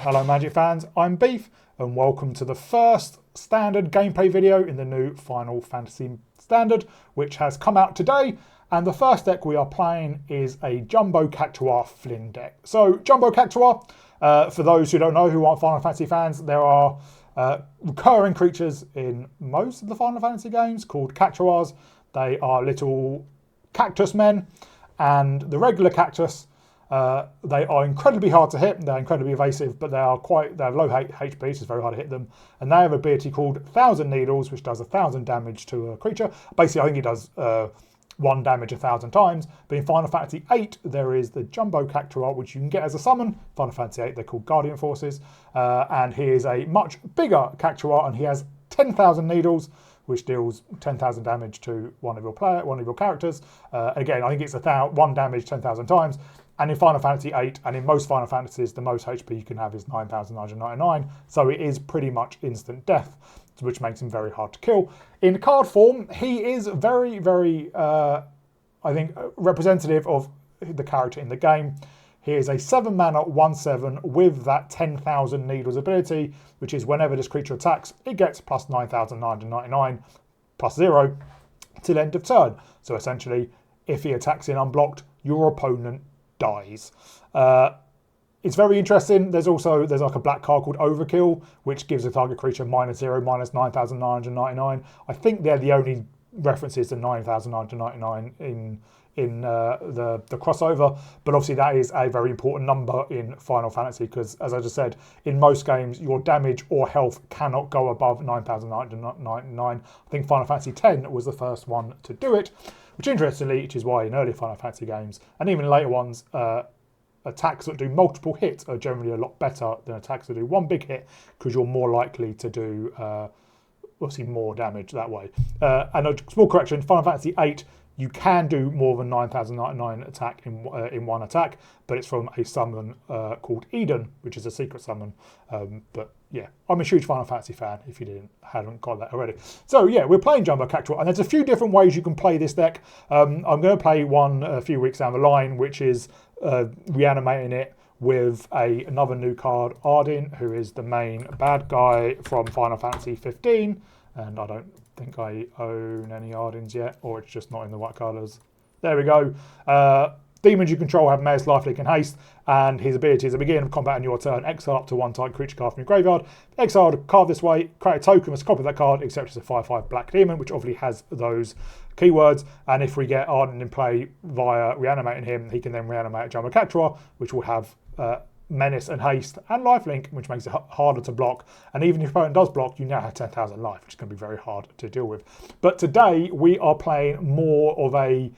Hello Magic fans, I'm Beef and welcome to the first standard gameplay video in the new Final Fantasy Standard, which has come out today. And the first deck we are playing is a Jumbo Cactuar fling deck. So Jumbo Cactuar, for those who don't know who aren't Final Fantasy fans, there are recurring creatures in most of the Final Fantasy games called Cactuars. They are little cactus men, and the regular cactus, they are incredibly hard to hit. They're incredibly evasive, but they have low HP, so it's very hard to hit them. And they have an ability called 1,000 Needles, which does 1,000 damage to a creature. Basically, I think it does 1 damage 1,000 times. But in Final Fantasy VIII, there is the Jumbo Cactuar, which you can get as a summon. Final Fantasy VIII, they're called Guardian Forces. And he is a much bigger Cactuar, and he has 10,000 Needles, which deals 10,000 damage to one of your characters. Again, I think it's 1 damage 10,000 times. And in Final Fantasy VIII, and in most Final Fantasies, the most HP you can have is 9,999. So it is pretty much instant death, which makes him very hard to kill. In card form, he is very, very, I think, representative of the character in the game. He is a 7 mana 1/7 with that 10,000 Needles ability, which is whenever this creature attacks, it gets plus 9,999 plus 0 till end of turn. So essentially, if he attacks in unblocked, your opponent dies. It's very interesting. There's like a black card called Overkill, which gives a target creature -0, minus 9,999. I think they're the only references to 9,999 in the crossover, but obviously that is a very important number in Final Fantasy because, as I just said, in most games your damage or health cannot go above 9,999. I think Final Fantasy X was the first one to do it, which interestingly, which is why in early Final Fantasy games and even later ones, attacks that do multiple hits are generally a lot better than attacks that do one big hit, because you're more likely to do obviously more damage that way. And a small correction, Final Fantasy VIII, you can do more than 9,099 attack in one attack, but it's from a summon called Eden, which is a secret summon. But yeah, I'm a huge Final Fantasy fan, if you hadn't got that already. So yeah, we're playing Jumbo Cactuar, and there's a few different ways you can play this deck. I'm going to play one a few weeks down the line, which is reanimating it with another new card, Ardyn, who is the main bad guy from Final Fantasy 15, and I don't think I own any Ardyns yet, or it's just not in the right colours. There we go. Demons you control have Mayor's Lifelink and Haste, and his ability is at the beginning of combat on your turn, exile up to 1 target creature card from your graveyard. Exile a card this way, create a token as a copy of that card, except it's a 5/5 black demon, which obviously has those keywords. And if we get Ardyn in play via reanimating him, he can then reanimate Jumbo Cactuar, which will have Menace and Haste and Lifelink, which makes it harder to block. And even if your opponent does block, you now have 10,000 life, which is going to be very hard to deal with. But today we are playing more of a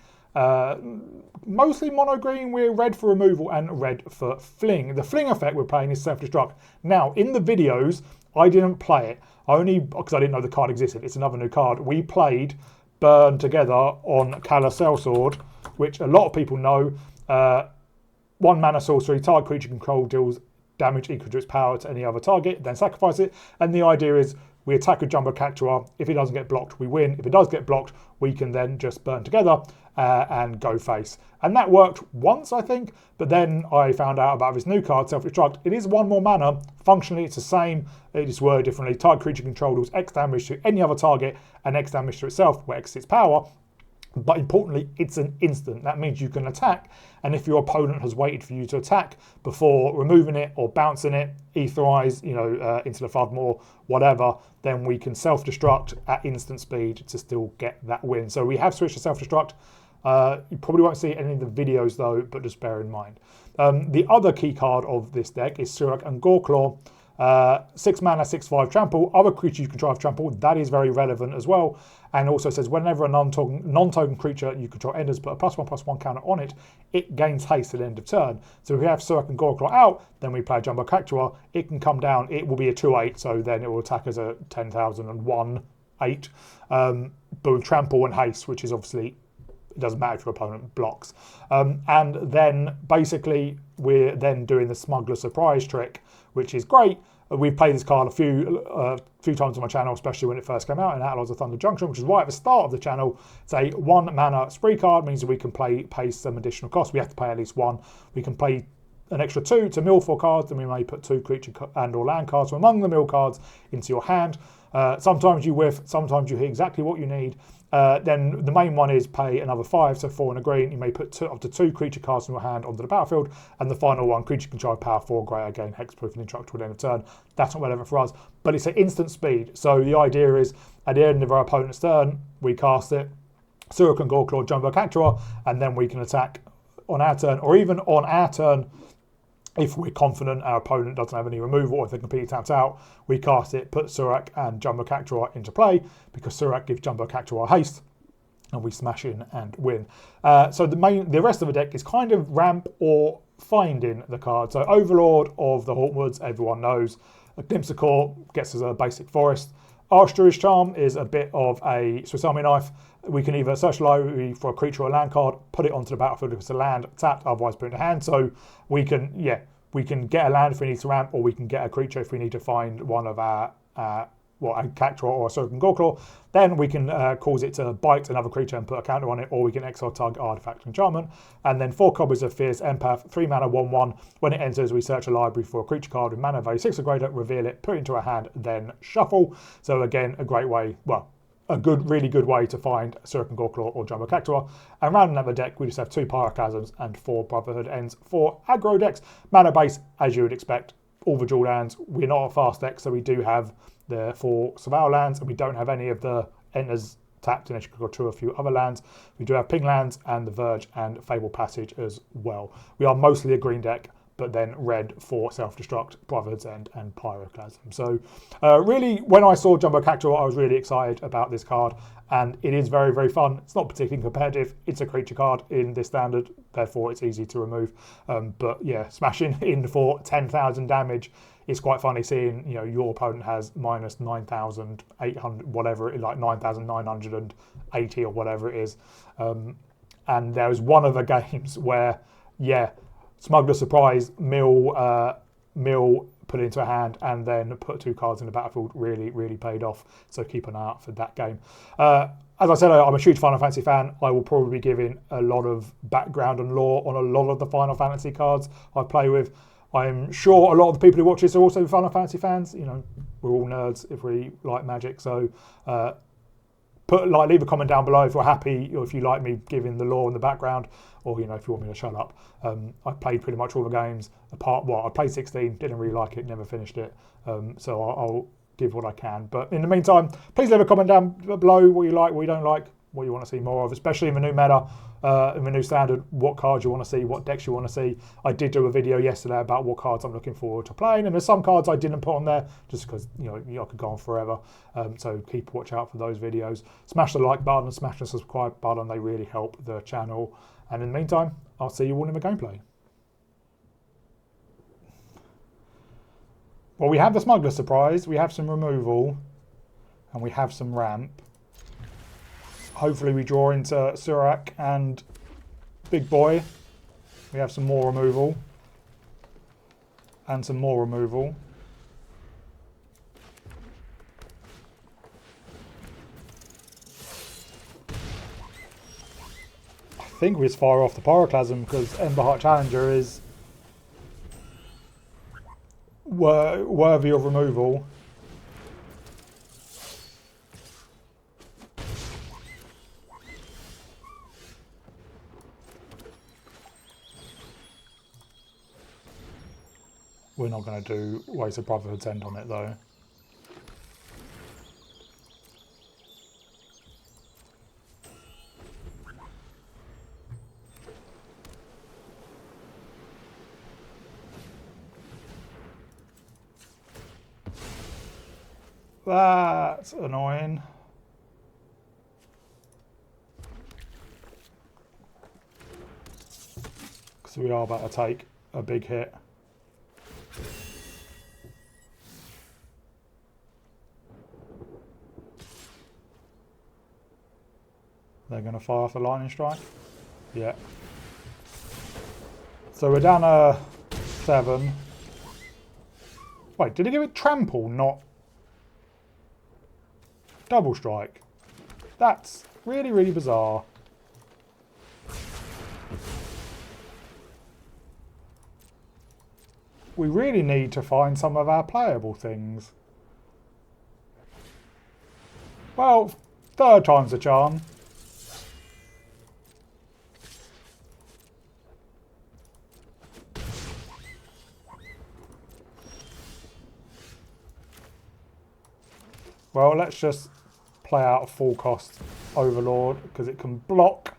mostly mono green. We're red for removal and red for fling. The fling effect we're playing is Self-Destruct. Now in the videos I didn't play it, only because I didn't know the card existed. It's another new card. We played Burn Together on Kala Sellsword, which a lot of people know. 1 mana sorcery, target creature control deals damage equal to its power to any other target, then sacrifice it. And the idea is we attack a Jumbo Cactuar. If it doesn't get blocked, we win. If it does get blocked, we can then just burn together and go face. And that worked once, I think, but then I found out about this new card, Self-Destruct. It is 1 more mana. Functionally, it's the same. It is worded differently. Target creature control deals X damage to any other target and X damage to itself, where X is its power. But importantly, it's an instant. That means you can attack, and if your opponent has waited for you to attack before removing it or bouncing it, Aetherize, into the Flood more, whatever, then we can self-destruct at instant speed to still get that win. So we have switched to self-destruct. You probably won't see any of the videos though, but just bear in mind. The other key card of this deck is Surrak and Goreclaw. 6 mana, 6/5 trample. Other creatures you control have trample. That is very relevant as well. And also says whenever a non-token creature you control enters, put a +1/+1 counter on it, it gains haste at the end of turn. So if we have Surrak and Goreclaw out, then we play Jumbo Cactuar. It can come down. It will be a 2/8, so then it will attack as a 10,001 8. But with trample and haste, which is obviously, it doesn't matter if your opponent blocks. And then basically we're then doing the Smuggler Surprise trick, which is great. We've played this card a few times on my channel, especially when it first came out in Outlaws of Thunder Junction, which is right at the start of the channel. It's a 1 mana spree card, means that we can pay some additional costs. We have to pay at least 1. We can pay an extra 2 to mill 4 cards, then we may put 2 creature and or land cards from among the mill cards into your hand. Sometimes you whiff, sometimes you hit exactly what you need. Then the main one is pay another 5, so 4 and a green. You may put up to 2 creature cards from your hand onto the battlefield. And the final one, creature can charge power 4 greater, again, hexproof and indestructible at the end of turn. That's not relevant for us, but it's at instant speed. So the idea is at the end of our opponent's turn, we cast it, Surrak and Goreclaw, Jumbo Cactuar, and then we can attack on our turn, or even on our turn, if we're confident our opponent doesn't have any removal or if they're completely tapped out, we cast it, put Surrak and Jumbo Cactuar into play because Surrak gives Jumbo Cactuar haste and we smash in and win. So the rest of the deck is kind of ramp or finding the card. So Overlord of the Hauntwoods, everyone knows. A Glimpse of Core gets us a basic forest. Archdruid's Charm is a bit of a Swiss Army knife. We can either search the library for a creature or a land card, put it onto the battlefield if it's a land, tapped, otherwise put it in the hand. So we can get a land if we need to ramp, or we can get a creature if we need to find one of our, a Cactuar or a Surrak and Goreclaw. Then we can cause it to bite another creature and put a counter on it, or we can exile target artifact enchantment. And then 4 copies of Fierce Empath, 3 mana, 1/1. When it enters, we search a library for a creature card with mana value 6 or greater, reveal it, put it into our hand, then shuffle. So again, a great way, really good way to find Surrak and Goreclaw or Jumbo Cactuar. And rounding out the deck, we just have 2 Pyroclasms and 4 Brotherhood Ends for aggro decks. Mana base, as you would expect, all the dual lands. We're not a fast deck, so we do have the 4 Survival lands, and we don't have any of the enters tapped unless you could go to a few other lands. We do have ping lands and the Verge and Fable Passage as well. We are mostly a green deck, but then red for Self-Destruct, Brotherhood's End, and Pyroclasm. So really, when I saw Jumbo Cactuar, I was really excited about this card, and it is very, very fun. It's not particularly competitive. It's a creature card in this standard, therefore it's easy to remove. But yeah, smashing in for 10,000 damage, it's quite funny seeing, your opponent has minus 9,800, whatever, like 9,980 or whatever it is. And there was one of the games where, Smuggler Surprise, mill, put it into a hand, and then put 2 cards in the battlefield really, really paid off. So keep an eye out for that game. As I said, I'm a huge Final Fantasy fan. I will probably be giving a lot of background and lore on a lot of the Final Fantasy cards I play with. I'm sure a lot of the people who watch this are also Final Fantasy fans. We're all nerds if we like Magic. So leave a comment down below if you're happy, or if you like me giving the lore in the background, or if you want me to shut up. I've played pretty much all the games I played 16, didn't really like it, never finished it. So I'll give what I can. But in the meantime, please leave a comment down below what you like, what you don't like, what you want to see more of, especially in the new meta, in the new standard, what cards you want to see, what decks you want to see. I did do a video yesterday about what cards I'm looking forward to playing, and there's some cards I didn't put on there just because I could go on forever. So watch out for those videos. Smash the like button and smash the subscribe button. They really help the channel. And in the meantime, I'll see you all in the gameplay. Well, we have the Smuggler Surprise, we have some removal, and we have some ramp. Hopefully we draw into Surrak and Big Boy. We have some more removal. And some more removal. I think we're as far off the Pyroclasm because Emberheart Challenger is worthy of removal. We're not going to do waste of Brotherhood's End on it though. That's annoying. Because we are about to take a big hit. They're going to fire off a lightning strike. Yeah. So we're down a 7. Wait, did he give it trample, not double strike? That's really, really bizarre. we really need to find some of our playable things. Well, third time's a charm. Well, let's just play out a full cost Overlord because it can block.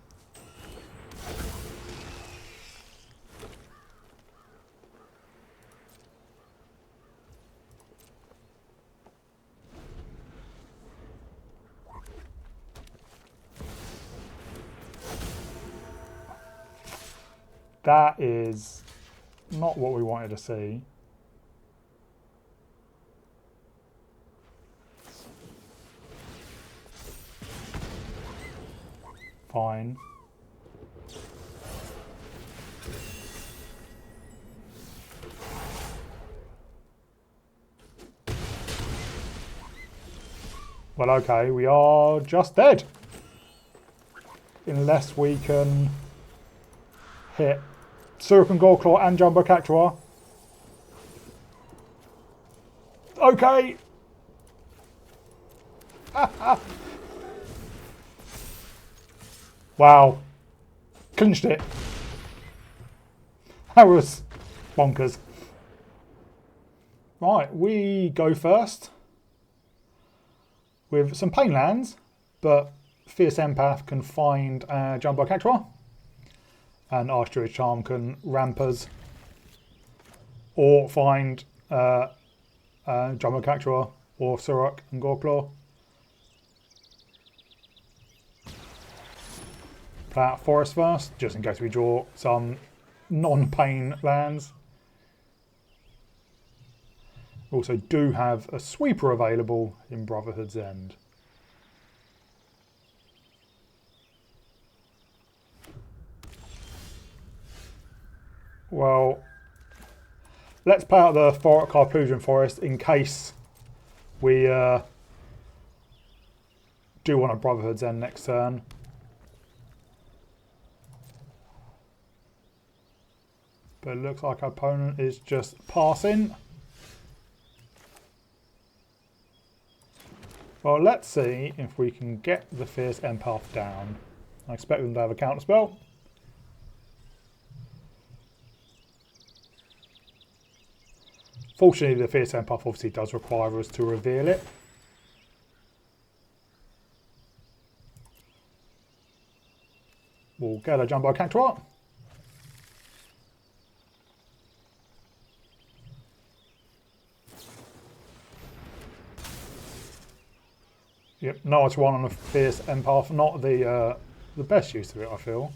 That is not what we wanted to see. Fine. Well, okay, we are just dead. Unless we can hit Surrak and Goreclaw and Jumbo Cactuar. Okay. Wow. Clinched it. That was bonkers. Right, we go first with some pain lands, but Fierce Empath can find Jumbo Cactuar, and Archdruid Charm can ramp us or find Jumbo Cactuar or Surrak and Goreclaw. Play out Forest first, just in case we draw some non-pain lands. We also do have a sweeper available in Brotherhood's End. Well, let's play out the Carplusion Forest in case we do want a Brotherhood's End next turn. But it looks like our opponent is just passing. Well, let's see if we can get the Fierce Empath down. I expect them to have a counterspell. Fortunately, the Fierce Empath obviously does require us to reveal it. We'll get a Jumbo Cactuar. Yep, nice one on the Fierce Empath. Not the best use of it, I feel.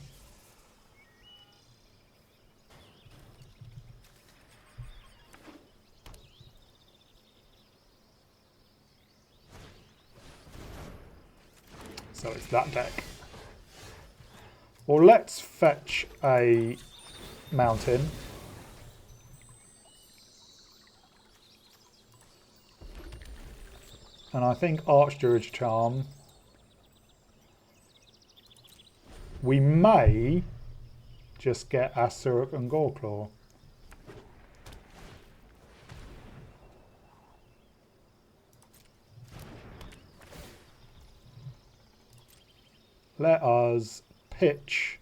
So it's that deck. Well, let's fetch a mountain. And I think Archdruid's Charm. We may just get our Surrak and Goreclaw. Let us pitch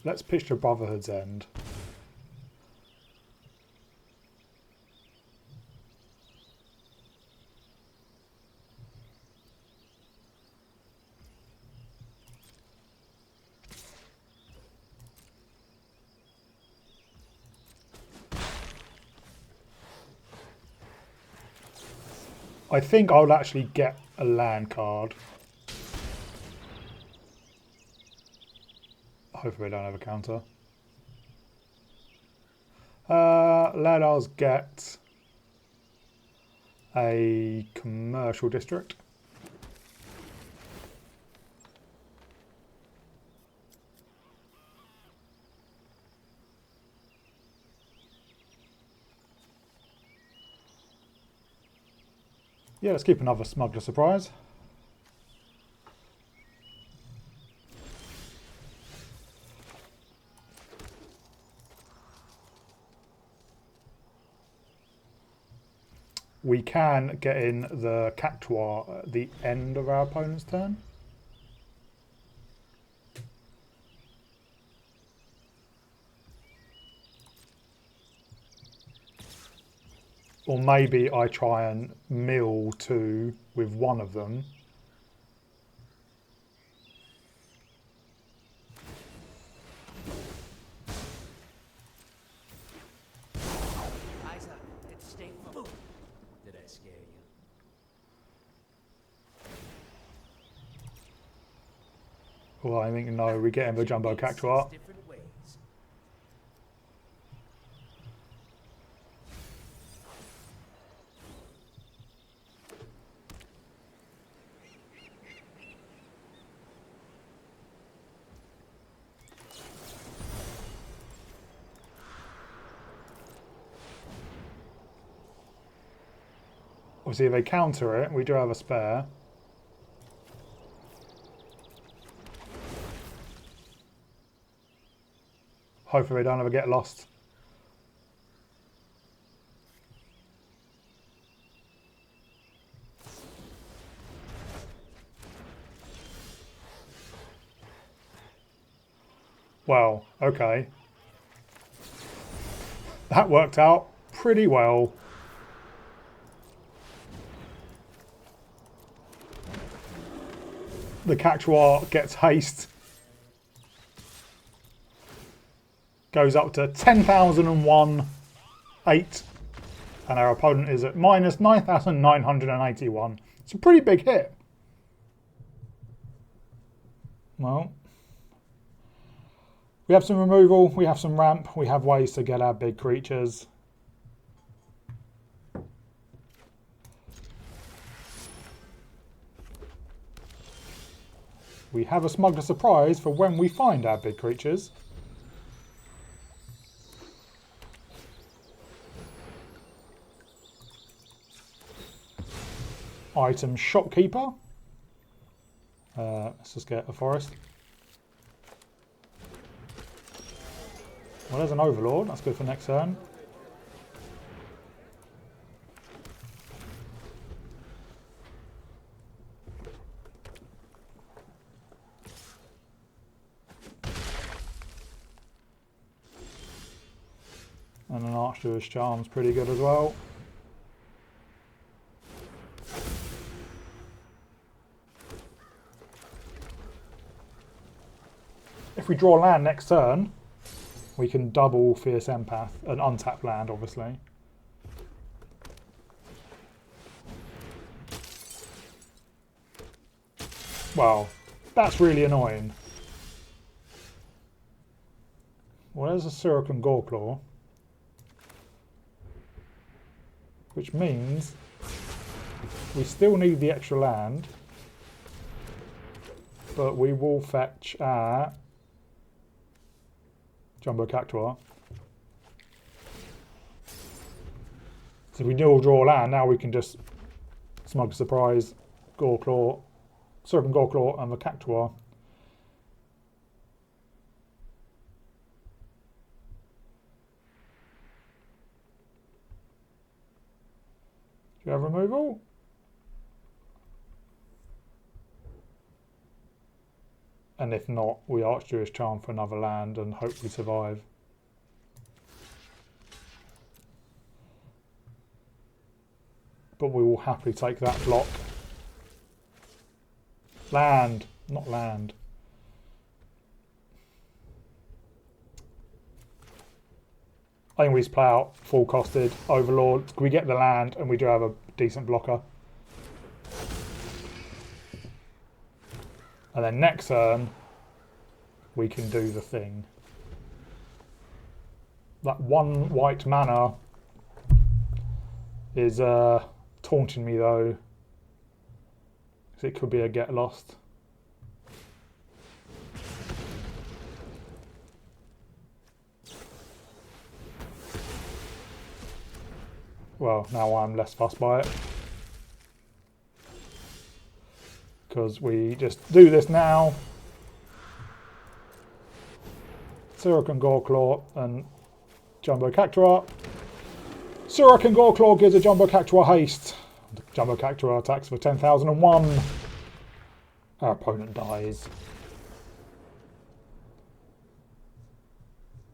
let's pitch to Brotherhood's End. I think I'll actually get a land card. Hopefully I don't have a counter. Let us get a commercial district. Yeah, let's keep another smuggler surprise. we can get in the Cactuar at the end of our opponent's turn. Or maybe I try and mill 2 with one of them. Eyes up. It's stay moving. Did I scare you? Well, I think no, we get him the Jumbo Cactuar. Different ways. Obviously, if they counter it, we do have a spare. Hopefully they don't ever get lost. Well, okay. That worked out pretty well. The Cactuar gets haste. Goes up to 10,001, 8. And our opponent is at minus 9,981. It's a pretty big hit. Well, we have some removal, we have some ramp, we have ways to get our big creatures. We have a smuggler surprise for when we find our big creatures. Item Shopkeeper. Let's just get a forest. Well, there's an Overlord. That's good for next turn. And an Archduke's Charm's pretty good as well. If we draw land next turn, we can double Fierce Empath, an untapped land, obviously. Well, that's really annoying. Well, there's a Surrak and Goreclaw, which means we still need the extra land, but we will fetch our Jumbo Cactuar. So we will draw land, now we can just Smug Surprise, Goreclaw, Surrak and Goreclaw and the Cactuar. Do you have removal? And if not, we Archduke's Charm for another land and hope we survive. But we will happily take that block. Land, not land. I think we just play out full costed Overlord. We get the land and we do have a decent blocker. And then next turn, we can do the thing. That one white mana is taunting me though. Because it could be a get lost. Well, now I'm less fussed by it. Because we just do this now. Surrak and Goreclaw and Jumbo Cactuar. Surrak and Goreclaw gives a Jumbo Cactuar haste. The Jumbo Cactuar attacks for 10,001. Our opponent dies.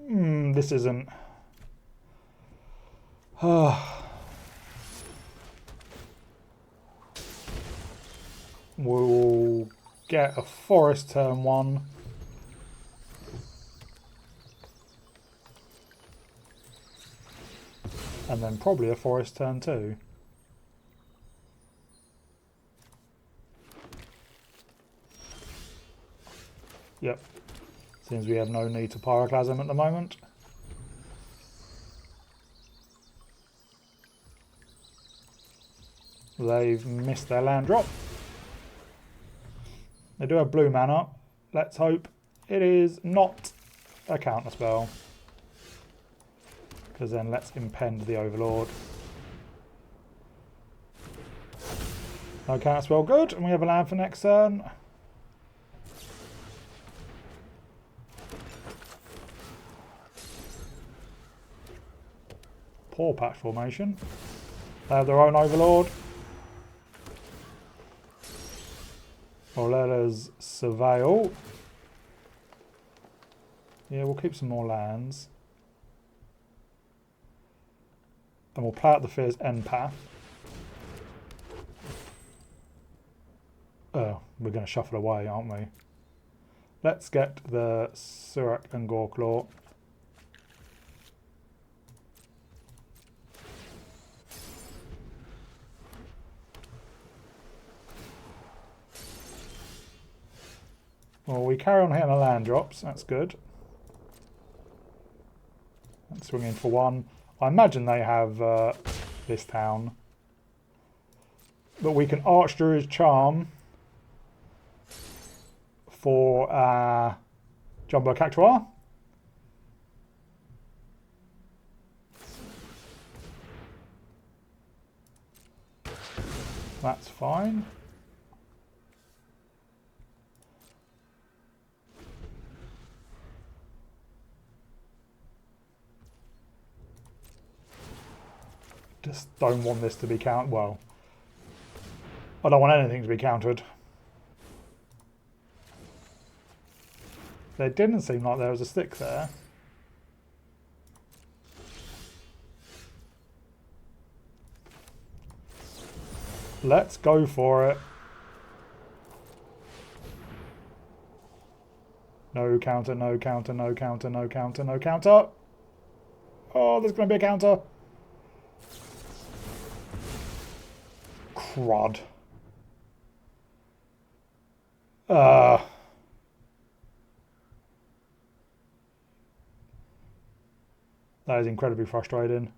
This isn't... We'll get a forest turn 1. And then probably a forest turn 2. Yep. Seems we have no need to Pyroclasm at the moment. They've missed their land drop. They do have blue mana. Let's hope it is not a counter spell. Because then let's impend the Overlord. No counter spell, good. And we have a land for next turn. Poor patch formation. They have their own Overlord. Or let us surveil. Yeah, we'll keep some more lands. And we'll play out the Fear's End Path. Oh, we're going to shuffle away, aren't we? Let's get the Surrak and Goreclaw. Well, we carry on hitting the land drops. That's good. Let's swing in for 1. I imagine they have this town. But we can Archdruid's Charm for Jumbo Cactuar. That's fine. Just don't want this to be countered. Well, I don't want anything to be countered. There didn't seem like there was a stick there. Let's go for it. No counter, no counter, no counter, no counter, no counter. Oh, there's going to be a counter. Crud. That is incredibly frustrating.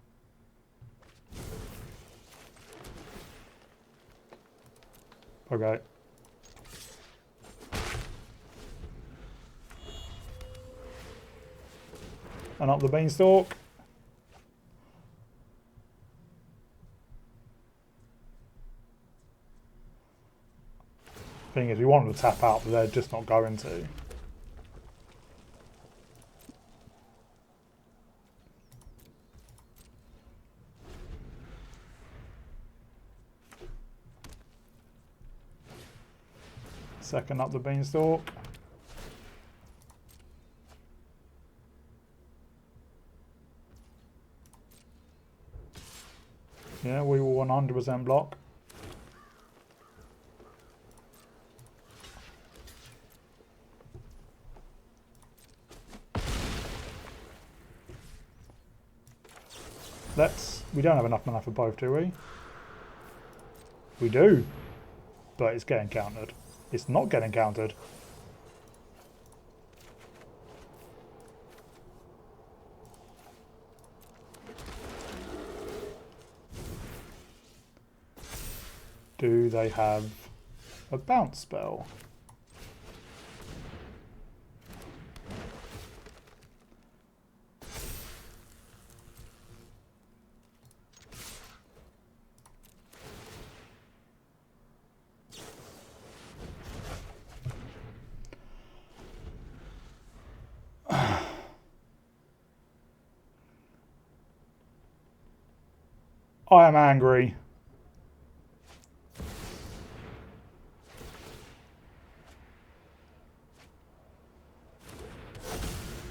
Okay. And up the beanstalk. Thing is, we want them to tap out, but they're just not going to. Second up the beanstalk. Yeah, we will 100% block. We don't have enough mana for both, do we? We do. But it's getting countered. It's not getting countered. Do they have a bounce spell? I am angry.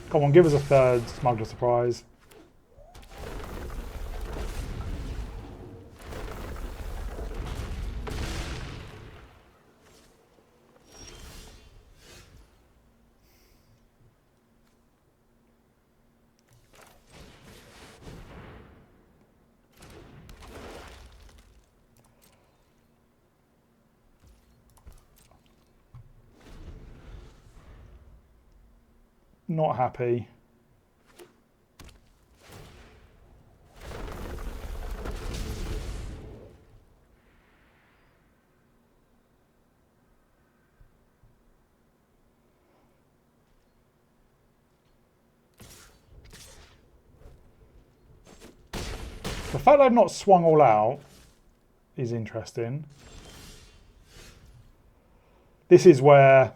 Come on, give us a third smuggler surprise. Not happy. The fact they've not swung all out is interesting. This is where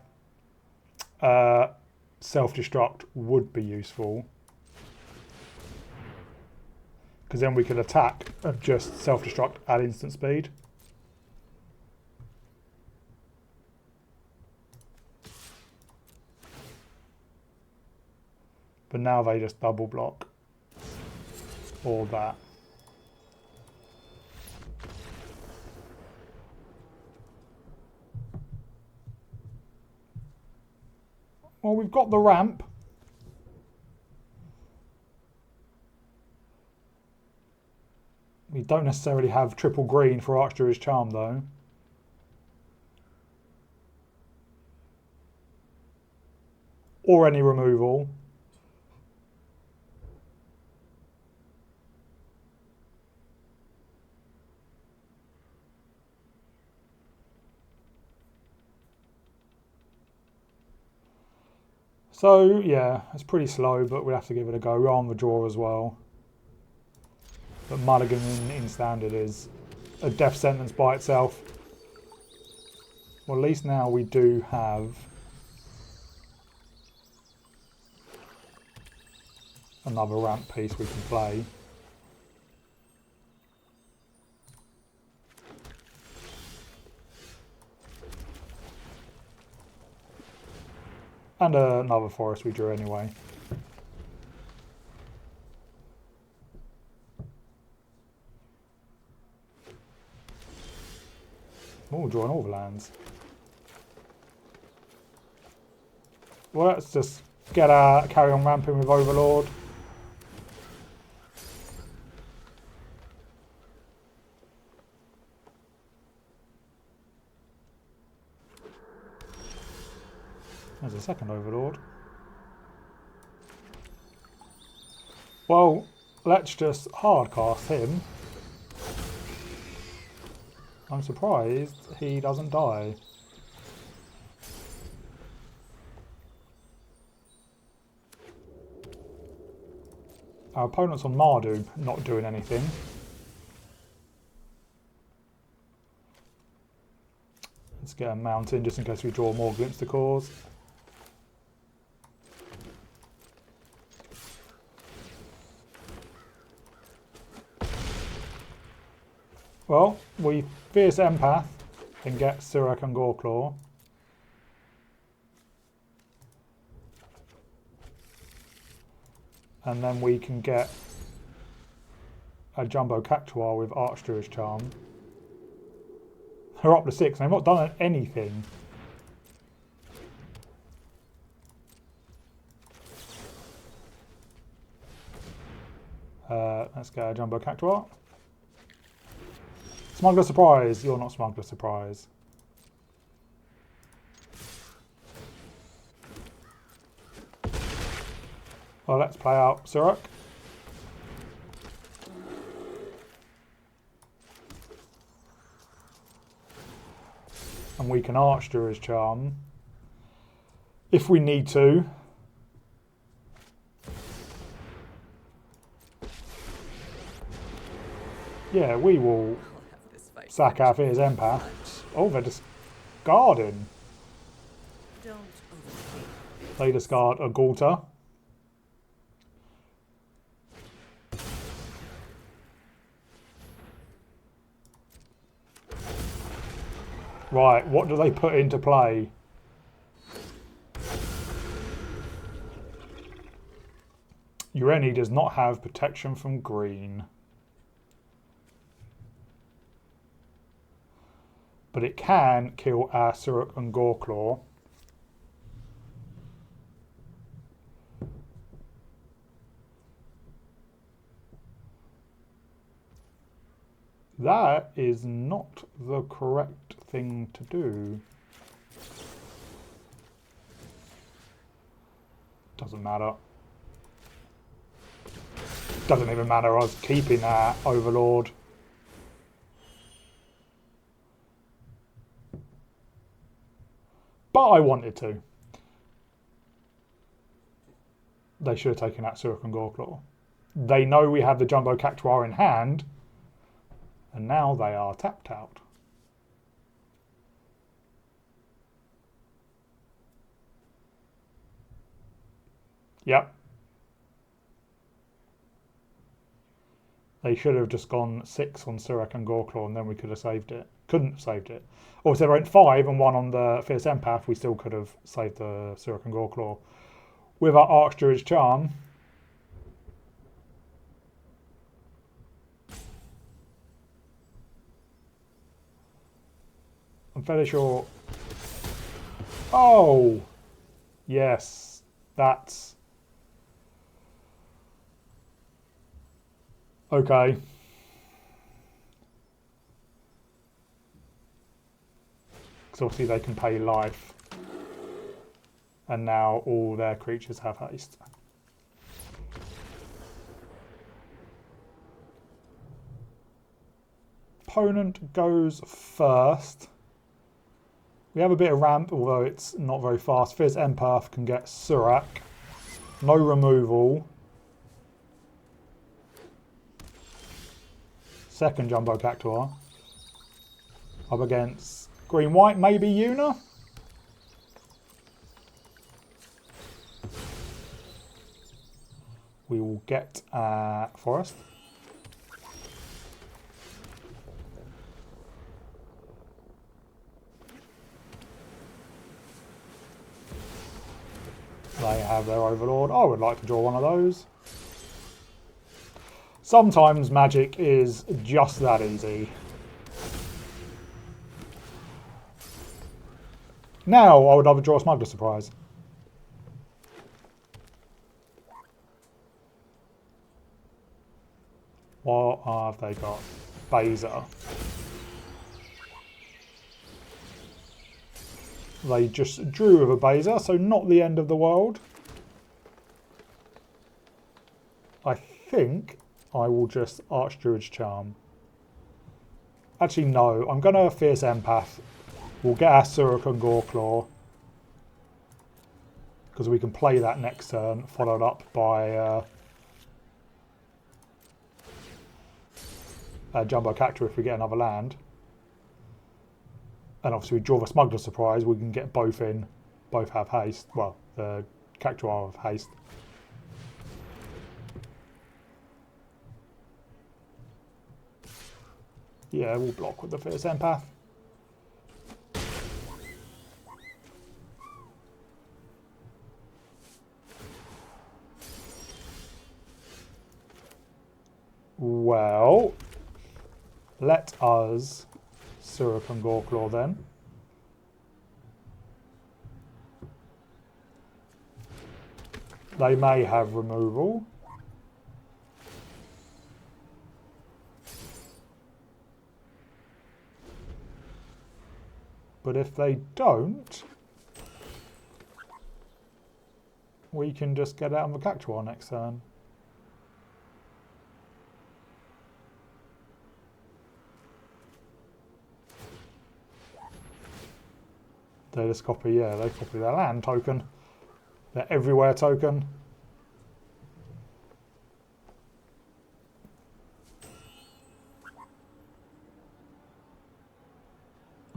Self-Destruct would be useful, because then we could attack and just Self-Destruct at instant speed. But now they just double block all that. Well, we've got the ramp. We don't necessarily have triple green for Archdruid's Charm, though. Or any removal. So, yeah, it's pretty slow, but we'll have to give it a go. We're on the draw as well. But Mulligan in Standard is a death sentence by itself. Well, at least now we do have another ramp piece we can play. And another forest we drew anyway. Oh, drawing all the lands. Well, let's just carry on ramping with Overlord. There's a second Overlord. Well, let's just hardcast him. I'm surprised he doesn't die. Our opponent's on Mardu, not doing anything. Let's get a mountain just in case we draw more Glimpse to Cause. Well, we Fierce Empath and get Surrak and Goreclaw. And then we can get a Jumbo Cactuar with Archdruid's Charm. They're up to 6 and they've not done anything. Let's get a Jumbo Cactuar. Smuggler Surprise. You're not Smuggler Surprise. Well, let's play out Surrak. And we can Archdruid's Charm if we need to. Yeah, we will sack our Fierce Empath. Oh, they're discarding. They discard a Gaulter. Right, what do they put into play? Ureni does not have protection from green. But it can kill our Surrak and Goreclaw. That is not the correct thing to do. Doesn't matter. Doesn't even matter, I was keeping that Overlord. But I wanted to. They should have taken out Surrak and Goreclaw. They know we have the Jumbo Cactuar in hand, and now they are tapped out. Yep. They should have just gone 6 on Surrak and Goreclaw, and then we could have saved it. Couldn't have saved it. Or if they went 5 and 1 on the Fierce Empath, we still could have saved the Surrak and Goreclaw. With our Archdruid's Charm, I'm fairly sure... Oh! Yes, that's... Okay. Because obviously they can pay life. And now all their creatures have haste. Opponent goes first. We have a bit of ramp, although it's not very fast. Fierce Empath can get Surrak. No removal. Second Jumbo Cactuar. Up against green-white, maybe Una? We will get Forest. They have their Overlord. I would like to draw one of those. Sometimes Magic is just that easy. Now I would love to draw a Smuggler Surprise. What have they got? Baser. They just drew with a Baser, so not the end of the world. I think I will just Archdruid's Charm. Actually, no. I'm going to Fierce Empath. We'll get our Surrak and Goreclaw. Because we can play that next turn, followed up by Jumbo Cactuar if we get another land. And obviously we draw the Smuggler Surprise, we can get both in. Both have haste. Well, the Cactuar have haste. Yeah, we'll block with the Fierce Empath. Well, let us Surrak and Goreclaw then. They may have removal. But if they don't, we can just get out of the Cactuar next turn. They just copy, yeah, they copy their land token. Their everywhere token.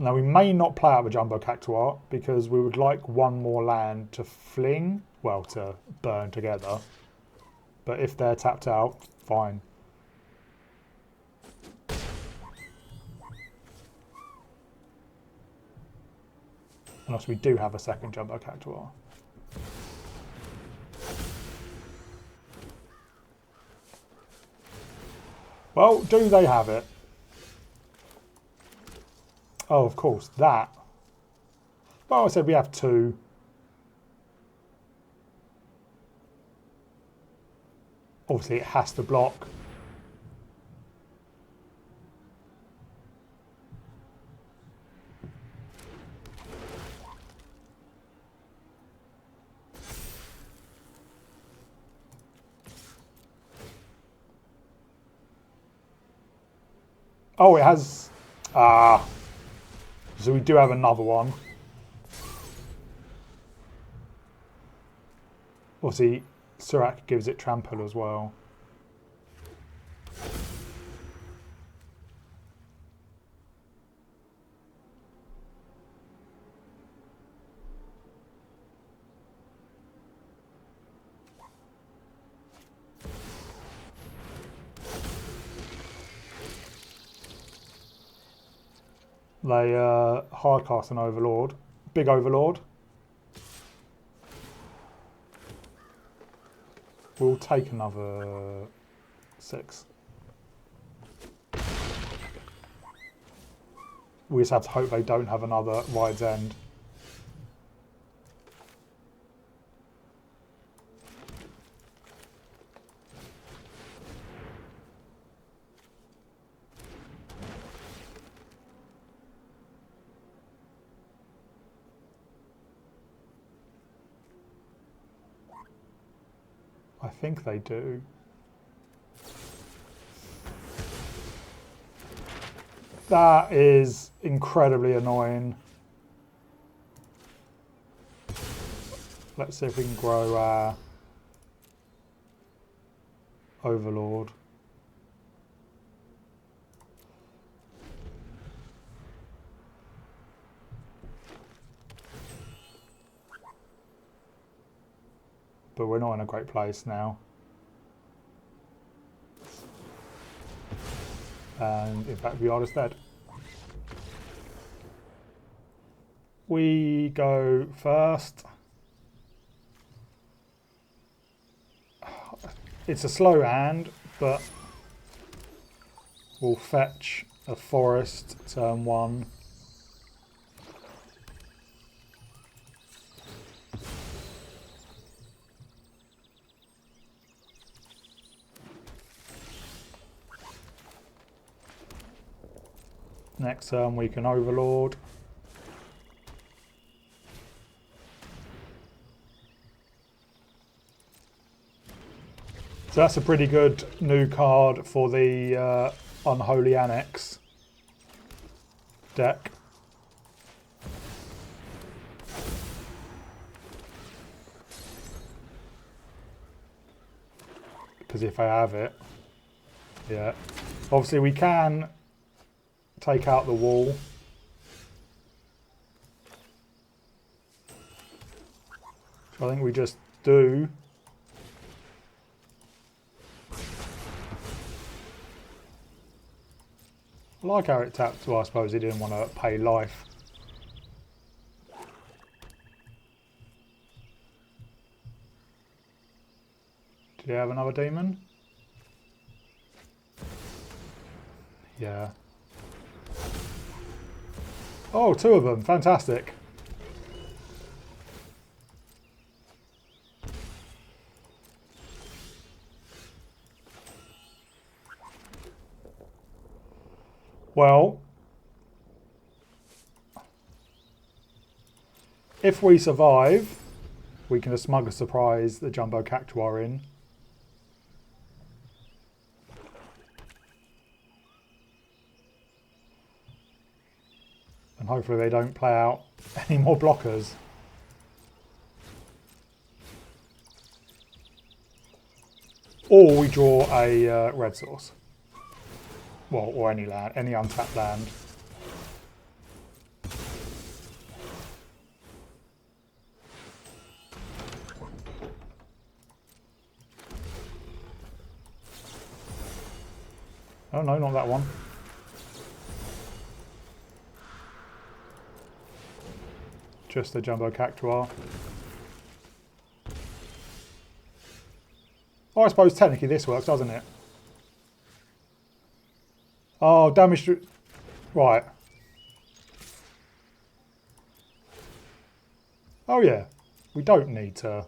Now we may not play out the Jumbo Cactuar because we would like one more land to fling, well, to burn together. But if they're tapped out, fine. Unless we do have a second Jumbo Cactuar. Well, do they have it? Oh, of course, that. Well, I said we have two. Obviously, it has to block. Oh, it has... Ah. So we do have another one. Obviously, Surrak gives it trample as well. They hardcast an Overlord. Big Overlord. We'll take another 6. We just have to hope they don't have another Ride's End. I think they do. That is incredibly annoying. Let's see if we can grow our Overlord. But we're not in a great place now. And in fact, we are just dead. We go first. It's a slow hand, but we'll fetch a forest turn 1. Next turn we can Overlord. So that's a pretty good new card for the Unholy Annex deck. Because if I have it, yeah. Obviously we can take out the wall. So I think we just do. I like how it tapped, well I suppose he didn't want to pay life. Did he have another demon? Yeah. Oh, 2 of them. Fantastic. Well, if we survive, we can just smug a surprise the Jumbo Cactuar in. And hopefully they don't play out any more blockers. Or we draw a red source. Well, or any land, any untapped land. Oh no, not that one. Just the Jumbo Cactuar. Oh, I suppose technically this works, doesn't it? Oh, damage to... Right. Oh yeah, we don't need to...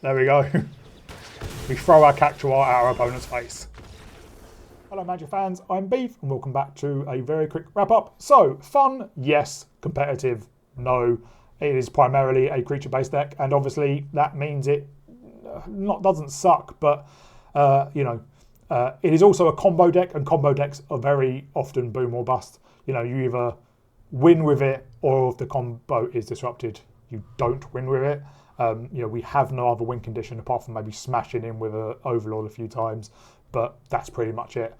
There we go. We throw our Cactuar at our opponent's face. Hello Magic fans, I'm Beef and welcome back to a very quick wrap up. So, fun, yes. Competitive, no. It is primarily a creature based deck and obviously that means it doesn't suck, but it is also a combo deck and combo decks are very often boom or bust. You know, you either win with it or if the combo is disrupted, you don't win with it. We have no other win condition apart from maybe smashing in with an Overlord a few times, but that's pretty much it.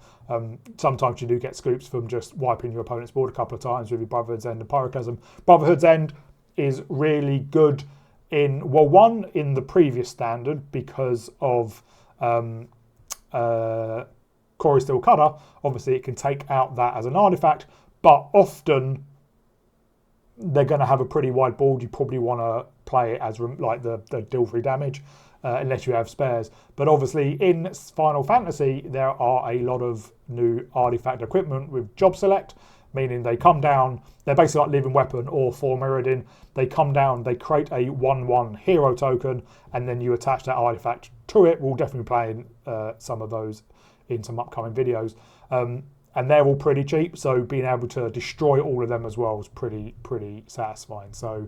Sometimes you do get scoops from just wiping your opponent's board a couple of times with your Brotherhood's End and Pyroclasm. Brotherhood's End is really good in the previous standard because of Quarry Steel Cutter. Obviously it can take out that as an artifact, but often they're going to have a pretty wide board. You probably want to play it as like the deal free damage unless you have spares. But obviously in Final Fantasy there are a lot of new artifact equipment with job select, meaning they come down, they're basically like Living Weapon or For Mirrodin. They come down, they create a 1/1 hero token, and then you attach that artifact to it. We'll definitely play in some of those in some upcoming videos. And they're all pretty cheap, so being able to destroy all of them as well is pretty satisfying. So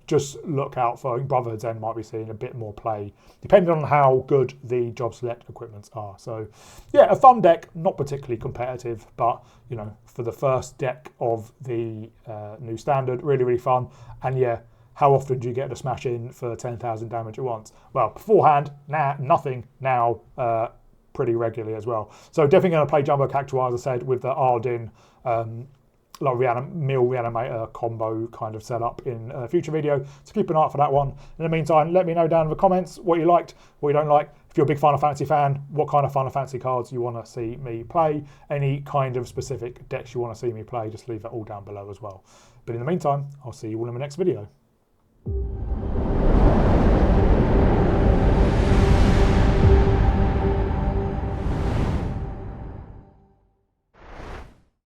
just look out for Brotherhood's End might be seeing a bit more play, depending on how good the job select equipments are. So yeah, a fun deck, not particularly competitive, but you know, for the first deck of the new standard, really fun. And yeah, how often do you get to smash in for 10,000 damage at once? Well, beforehand, nothing. Now, pretty regularly as well. So definitely going to play Jumbo Cactuar, as I said, with the Ardyn Mill Reanimator combo kind of setup in a future video. So keep an eye out for that one. In the meantime, let me know down in the comments what you liked, what you don't like. If you're a big Final Fantasy fan, what kind of Final Fantasy cards you want to see me play. Any kind of specific decks you want to see me play, just leave that all down below as well. But in the meantime, I'll see you all in the next video.